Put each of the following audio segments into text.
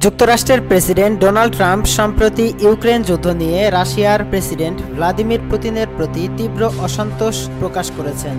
যুক্তরাষ্ট্রের president Donald Trump সম্প্রতি Ukraine যুদ্ধ নিয়ে রাশিয়ার প্রেসিডেন্ট ভ্লাদিমির পুতিনের প্রতি তীব্র অসন্তোষ প্রকাশ করেছেন।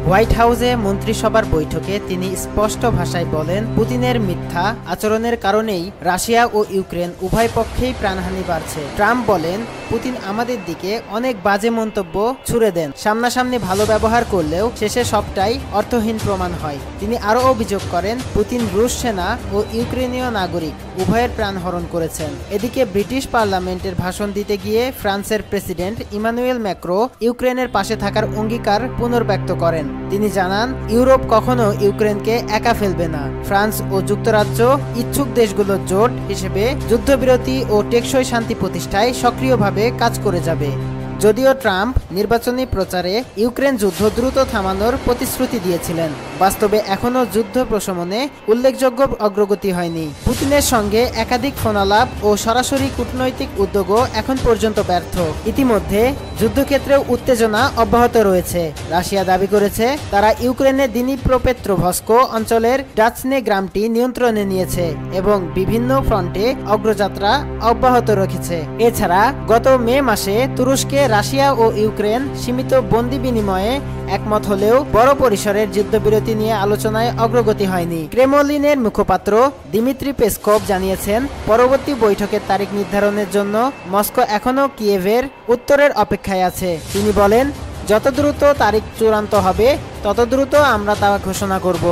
হোয়াইট হাউসে মন্ত্রিসভার বৈঠকে তিনি স্পষ্ট ভাষায় বলেন, পুতিনের মিথ্যা আচরণের কারণেই রাশিয়া ও ইউক্রেন উভয় পক্ষেই প্রাণহানি বাড়ছে। ট্রাম্প বলেন, পুতিন আমাদের দিকে অনেক বাজে মন্তব্য ছুড়ে দেন, সামনাসামনি ভালো ব্যবহার করলেও শেষে সবটাই অর্থহীন প্রমাণ হয়। তিনি আরও অভিযোগ করেন, পুতিন রুশ সেনা ও ইউক্রেনীয় নাগরিক উভয়ের প্রাণহরণ করেছেন। এদিকে ব্রিটিশ পার্লামেন্টের ভাষণ দিতে গিয়ে ফ্রান্সের প্রেসিডেন্ট ইমানুয়েল ম্যাক্রো ইউক্রেনের পাশে থাকার অঙ্গীকার পুনর্ব্যক্ত করেন। তিনি জানান, ইউরোপ কখনো ইউক্রেনকে একা ফেলবে না। ফ্রান্স ও যুক্তরাজ্য ইচ্ছুক দেশগুলোর জোট হিসেবে যুদ্ধবিরতি ও টেকসই শান্তি প্রতিষ্ঠায় সক্রিয়ভাবে কাজ করে যাবে। যদিও ট্রাম্প নির্বাচনী প্রচারে ইউক্রেন যুদ্ধ দ্রুত থামানোর প্রতিশ্রুতি দিয়েছিলেন, বাস্তবে এখনও যুদ্ধ প্রশমনে উল্লেখযোগ্য অগ্রগতি হয়নি। পুতিনের সঙ্গে একাধিক ফোনালাপ ও সরাসরি কূটনৈতিক উদ্যোগও এখন পর্যন্ত ব্যর্থ। ইতিমধ্যে যুদ্ধক্ষেত্রেও উত্তেজনা অব্যাহত রয়েছে। রাশিয়া দাবি করেছে, তারা ইউক্রেনের দিনিপ্রোপেট্রোভস্ক অঞ্চলের ডাচনে গ্রামটি নিয়ন্ত্রণে নিয়েছে এবং বিভিন্ন ফ্রন্টে অগ্রযাত্রা অব্যাহত রেখেছে। এছাড়া গত মে মাসে তুরস্কে রাশিয়া ও ইউক্রেন সীমিত বন্দি বিনিময়ে একমত হলেও বড় পরিসরের যুদ্ধবিরতি নিয়ে আলোচনায় অগ্রগতি হয়নি। ক্রেমলিনের মুখপাত্র দিমিত্রি পেসকভ জানিয়েছেন, পরবর্তী বৈঠকের তারিখ নির্ধারণের জন্য মস্কো এখনও কিয়েভের উত্তরের অপেক্ষায় আছে। তিনি বলেন, যত দ্রুত তারিখ চূড়ান্ত হবে তত দ্রুত আমরা তা ঘোষণা করব।